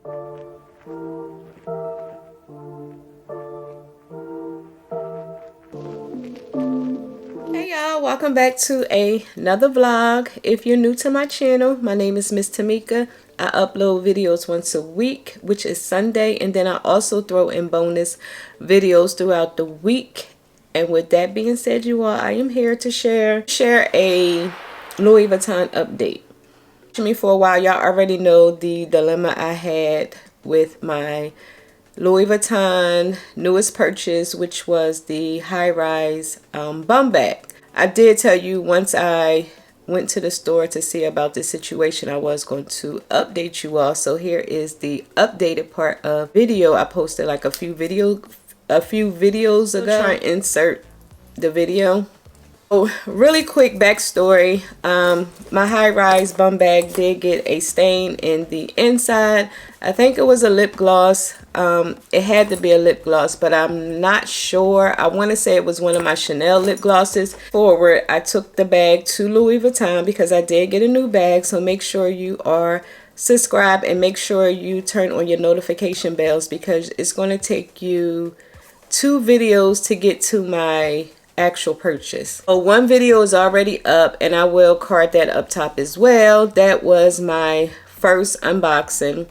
Hey y'all, welcome back to another vlog. If you're new to my channel, my name is Miss Tamika. I upload videos once a week, which is Sunday, and then I also throw in bonus videos throughout the week. And with that being said, you all, I am here to share a Louis Vuitton update. Me for a while, y'all already know the dilemma I had with my Louis Vuitton newest purchase, which was the high-rise bum bag. I did tell you once I went to the store to see about this situation, I was going to update you all. So here is the updated part of video. I posted like a few videos ago. Try and insert the video. Oh, really quick backstory. My high-rise bum bag did get a stain in the inside. I think it was a lip gloss. It had to be a lip gloss, but I'm not sure. I want to say it was one of my Chanel lip glosses. Forward, I took the bag to Louis Vuitton because I did get a new bag. So make sure you are subscribed and make sure you turn on your notification bells because it's going to take you 2 videos to get to my actual purchase. So one video is already up and I will card that up top as well. That was my first unboxing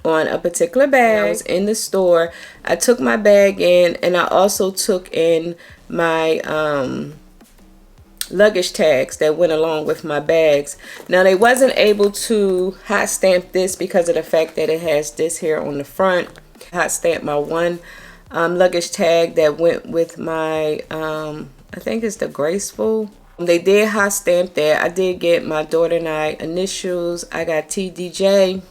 on a particular bag. I was in the store. I took my bag in and I also took in my luggage tags that went along with my bags. Now they wasn't able to hot stamp this because of the fact that it has this here on the front. Hot stamp my one luggage tag that went with my I think it's the Graceful. They did hot stamp that. I did get my daughter and I initials. I got TDJ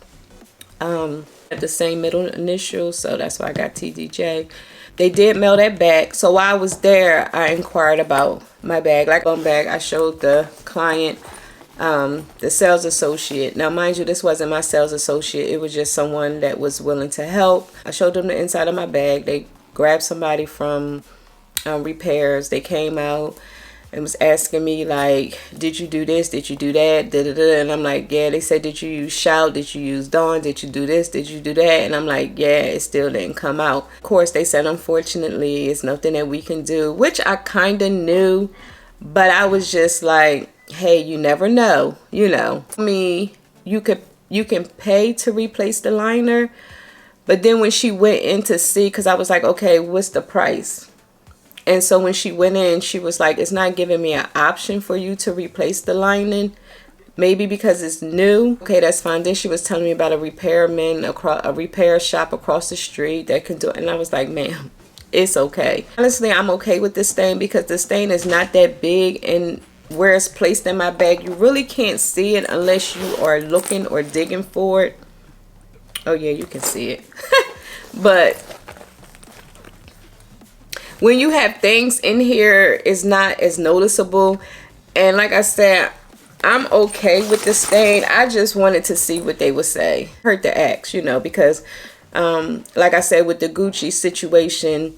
at the same middle initial, so that's why I got TDJ. They did mail that back. So while I was there, I inquired about my bag. Like bum bag, I showed the client, the sales associate. Now mind you, this wasn't my sales associate, it was just someone that was willing to help. I showed them the inside of my bag. They grabbed somebody from repairs. They came out and was asking me like, did you do this, did you do that, da, da, da. And I'm like, yeah. They said, did you use Shout, did you use Dawn, did you do this, did you do that? And I'm like, yeah, it still didn't come out. Of course they said, unfortunately it's nothing that we can do, which I kind of knew, but I was just like, hey, you never know, you know. You can pay to replace the liner. But then when she went in to see, because I was like, okay, what's the price? And so when she went in, she was like, it's not giving me an option for you to replace the lining. Maybe because it's new. Okay, that's fine. Then she was telling me about a a repair shop across the street that can do it. And I was like, ma'am, it's okay. Honestly, I'm okay with this stain because the stain is not that big, and where it's placed in my bag, you really can't see it unless you are looking or digging for it. Oh yeah, you can see it. But when you have things in here, it's not as noticeable. And like I said, I'm okay with the stain. I just wanted to see what they would say. Hurt to ask, you know, because like I said, with the Gucci situation,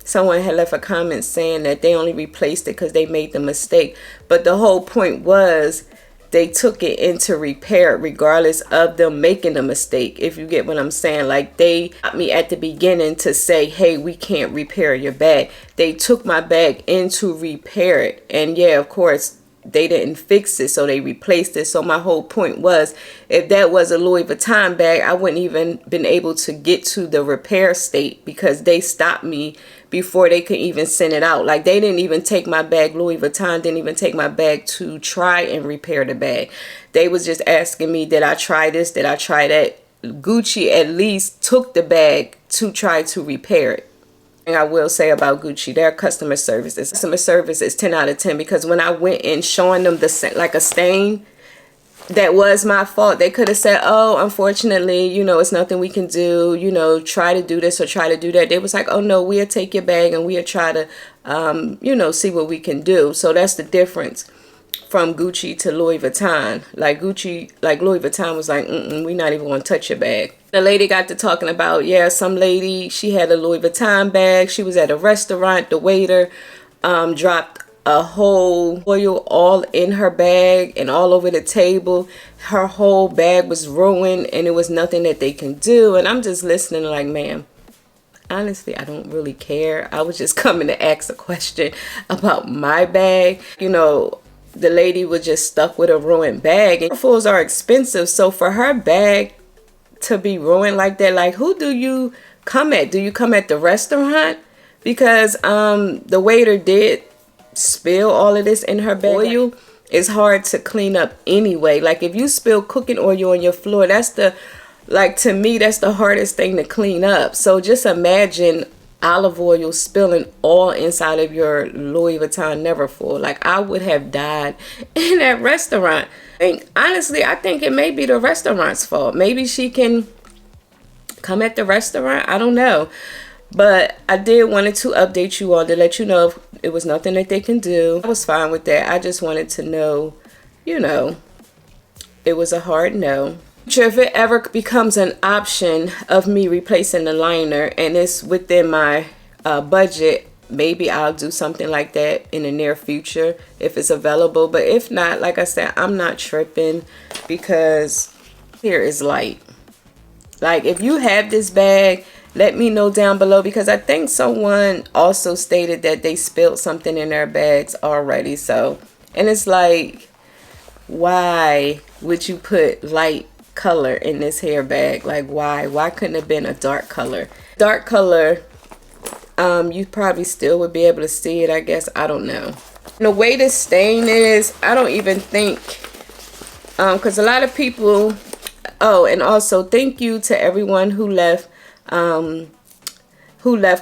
someone had left a comment saying that they only replaced it because they made the mistake. But the whole point was they took it into repair regardless of them making a mistake, if you get what I'm saying. Like, they got me at the beginning to say, hey, we can't repair your bag. They took my bag in to repair it. And yeah, of course, they didn't fix it, so they replaced it. So my whole point was, if that was a Louis Vuitton bag, I wouldn't even been able to get to the repair state because they stopped me before they could even send it out. Like, they didn't even take my bag. Louis Vuitton didn't even take my bag to try and repair the bag. They was just asking me, did I try this, did I try that? Gucci at least took the bag to try to repair it. And I will say about Gucci, their customer service is 10 out of 10, because when I went in showing them like a stain that was my fault, they could have said, oh, unfortunately, you know, it's nothing we can do, you know, try to do this or try to do that. They was like, oh no, we'll take your bag and we'll try to you know, see what we can do. So that's the difference from Gucci to Louis Vuitton. Like Louis Vuitton was like, we're not even gonna touch your bag. The lady got to talking about, yeah, some lady, she had a Louis Vuitton bag. She was at a restaurant. The waiter dropped a whole oil all in her bag and all over the table. Her whole bag was ruined and it was nothing that they can do. And I'm just listening like, ma'am, honestly, I don't really care. I was just coming to ask a question about my bag. You know, the lady was just stuck with a ruined bag, and fools are expensive. So for her bag to be ruined like that, like, who do you come at? Do you come at the restaurant? Because the waiter did spill all of this in her bag. Oil is hard to clean up anyway. Like, if you spill cooking oil on your floor, that's the, like, to me, that's the hardest thing to clean up. So just imagine olive oil spilling all inside of your Louis Vuitton Neverfull. Like, I would have died in that restaurant. And honestly, I think it may be the restaurant's fault. Maybe she can come at the restaurant. I don't know. But I did wanted to update you all to let you know if it was nothing that they can do. I was fine with that. I just wanted to know, you know, it was a hard no. If it ever becomes an option of me replacing the liner and it's within my budget, maybe I'll do something like that in the near future if it's available. But if not, like I said, I'm not tripping because here is light. Like, if you have this bag, let me know down below, because I think someone also stated that they spilled something in their bags already. So, and it's like, why would you put light color in this hair bag? Like, why couldn't it have been a dark color? Dark color, you probably still would be able to see it, I guess. I don't know. And the way this stain is, I don't even think, because a lot of people, oh, and also thank you to everyone who left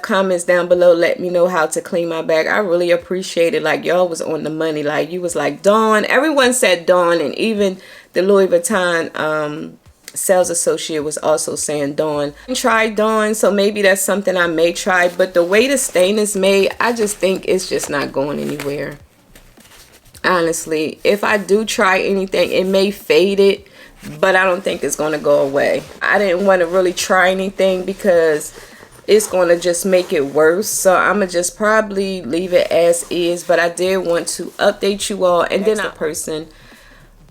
comments down below. Let me know how to clean my bag. I really appreciate it. Like, y'all was on the money. Like, you was like, Dawn. Everyone said Dawn, and even the Louis Vuitton sales associate was also saying Dawn. I tried Dawn, so maybe that's something I may try. But the way the stain is made, I just think it's just not going anywhere. Honestly, if I do try anything, it may fade it, but I don't think it's going to go away. I didn't want to really try anything because it's going to just make it worse. So I'm going to just probably leave it as is. But I did want to update you all. And then a person,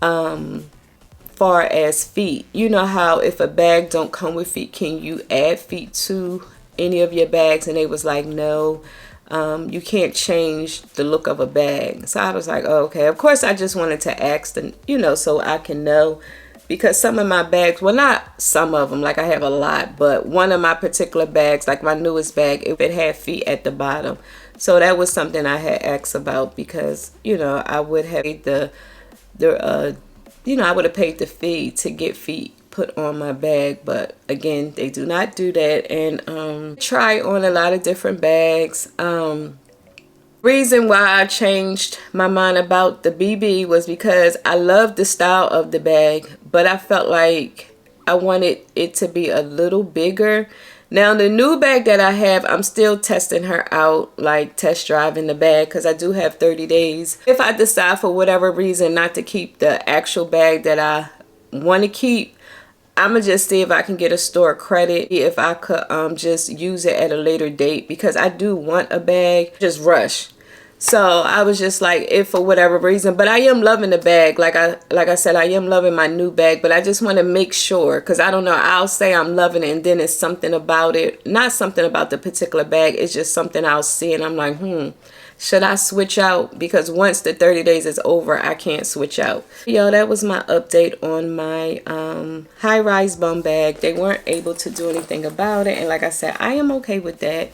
far as feet. You know how if a bag don't come with feet, can you add feet to any of your bags? And they was like, no. You can't change the look of a bag. So I was like, oh, okay. Of course, I just wanted to ask them, you know, so I can know. Because some of my bags, well, not some of them, like I have a lot, but one of my particular bags, like my newest bag, it had feet at the bottom. So that was something I had asked about, because, you know, I would have paid I would have paid the fee to get feet put on my bag. But again, they do not do that. And try on a lot of different bags. Reason why I changed my mind about the BB was because I love the style of the bag, but I felt like I wanted it to be a little bigger. Now, the new bag that I have, I'm still testing her out, like test driving the bag, because I do have 30 days. If I decide for whatever reason not to keep the actual bag that I want to keep, I'm going to just see if I can get a store credit, if I could just use it at a later date, because I do want a bag, just rush. So I was just like, if for whatever reason, but I am loving the bag. Like I said, I am loving my new bag, but I just want to make sure, because I don't know, I'll say I'm loving it and then it's something about it, not something about the particular bag, it's just something I'll see and I'm like, should I switch out? Because once the 30 days is over, I can't switch out. Yo, that was my update on my high-rise bum bag. They weren't able to do anything about it, and like I said, I am okay with that.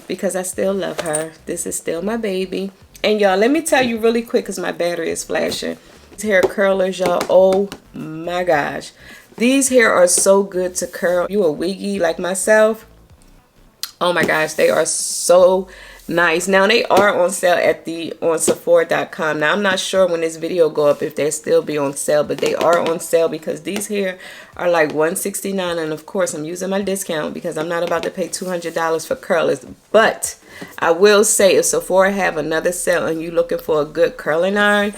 Because I still love her. This is still my baby. And y'all, let me tell you really quick, because my battery is flashing. These hair curlers, y'all, oh my gosh. These hair are so good to curl. You a wiggy like myself? Oh my gosh, they are so nice. Now, they are on sale on Sephora.com. Now, I'm not sure when this video go up if they'll still be on sale, but they are on sale because these here are like $169, and of course, I'm using my discount because I'm not about to pay $200 for curlers. But I will say, if Sephora have another sale and you looking for a good curling iron,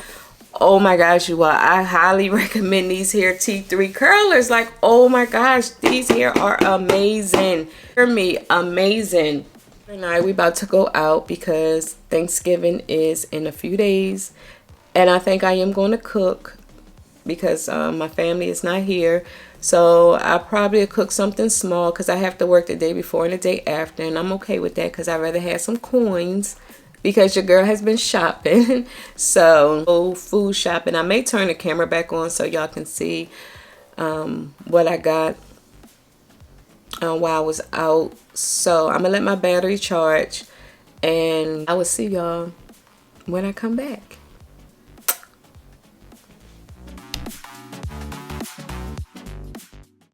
oh my gosh, you all, I highly recommend these here T3 curlers. Like, oh my gosh, these here are amazing. Hear me, amazing. Tonight we about to go out because Thanksgiving is in a few days, and I think I am going to cook because my family is not here. So I'll probably cook something small because I have to work the day before and the day after, and I'm okay with that because I'd rather have some coins because your girl has been shopping. So food shopping. I may turn the camera back on so y'all can see what I got while I was out. So I'm gonna let my battery charge, and I will see y'all when I come back.